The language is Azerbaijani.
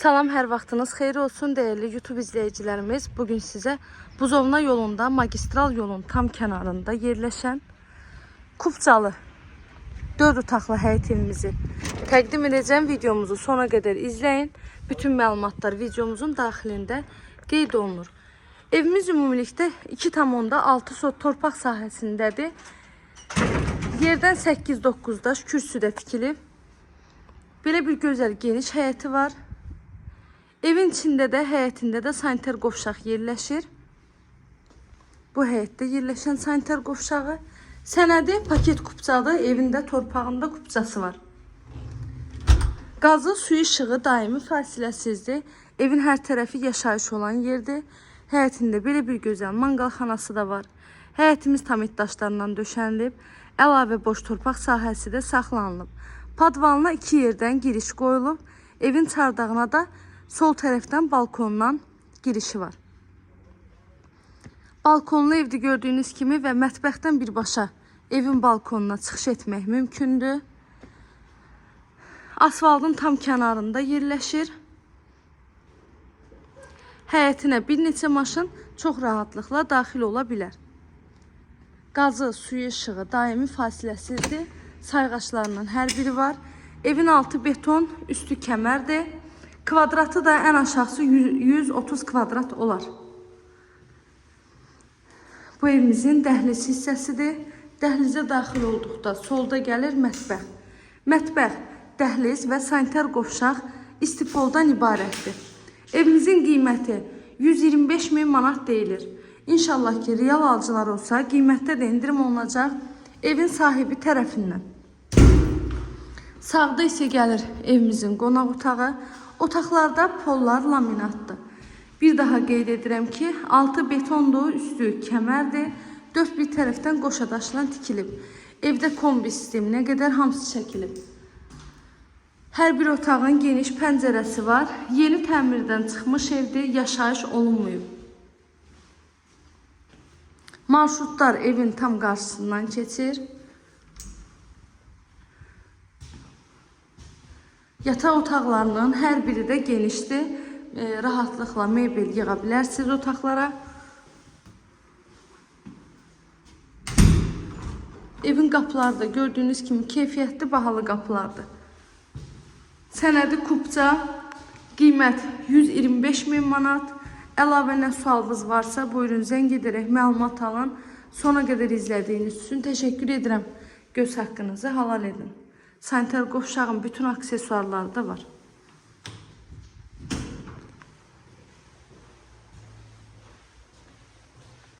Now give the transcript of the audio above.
Salam, hər vaxtınız xeyir olsun değerli YouTube izleyicilerimiz. Bugün size Buzovna yolunda, magistral yolun tam kənarında yerləşən Kupçalı 4 otaqlı həyət evimizi təqdim edəcəm. Videomuzu sona qədər izləyin. Bütün məlumatlar videomuzun daxilində qeyd olunur. Evimiz ümumilikdə 2,6 sot torpaq sahəsindədir. Yerdən 8-9 daş kürsüdə tikilib. Belə bir gözəl geniş həyəti var. Evin içində də, həyətində də sanitar qovşaq yerləşir. Bu həyətdə yerləşən sanitar qovşağı sənədi paket kupçadır. Evində torpağında kupçası var. Qazı, suyu, işığı daimi fasiləsizdir. Evin hər tərəfi yaşayış olan yerdir. Həyətində belə bir gözəl manqalxanası da var. Həyətimiz tamit daşlarından döşənilib. Əlavə boş torpaq sahəsi də saxlanılıb. Padvalına 2 yerdən giriş qoyulub. Evin çardağına da sol tərəfdən balkondan girişi var. Balkonlu evdə gördüyünüz kimi və mətbəxdən birbaşa evin balkonuna çıxış etmək mümkündür. Asfaltın tam kənarında yerləşir. Həyətinə bir neçə maşın çox rahatlıqla daxil ola bilər. Qazı, suyu, işığı daimi fasiləsizdir. Sayğaçlarının hər biri var. Evin altı beton, üstü kəmərdir. Kvadratı da ən aşağısı 130 kvadrat olar. Bu evimizin dəhliz hissəsidir. Dəhlizə daxil olduqda solda gəlir mətbəx. Mətbəx, dəhliz və sanitar qovşaq istifoldan ibarətdir. Evimizin qiyməti 125 min manat deyilir. İnşallah ki, real alıcılar olsa qiymətdə də indirim olunacaq evin sahibi tərəfindən. Sağda isə gəlir evimizin qonaq otağı. Otaqlarda pollar laminatdır. Bir daha qeyd edirəm ki, altı betondur, üstü kəmərdir. Dörd bir tərəfdən qoşadaşla tikilib. Evdə kombi sisteminə qədər hamısı çəkilib. Hər bir otağın geniş pəncərəsi var. Yeni təmirdən çıxmış evdir, yaşayış olunmuyub. Marşrutlar evin tam qarşısından keçir. Yataq otaqlarının hər biri də genişdir. Rahatlıqla mebel yığa bilərsiniz otaqlara. Evin qapıları da gördüyünüz kimi keyfiyyətli, bahalı qapılardır. Sənədi kupça, qiymət 125 min manat. Əlavə nə sualınız varsa buyurun zəng edərək məlumat alın. Sona qədər izlədiyiniz üçün təşəkkür edirəm. Göz haqqınızı halal edin. Sanitar qovşağın bütün aksesuarları da var.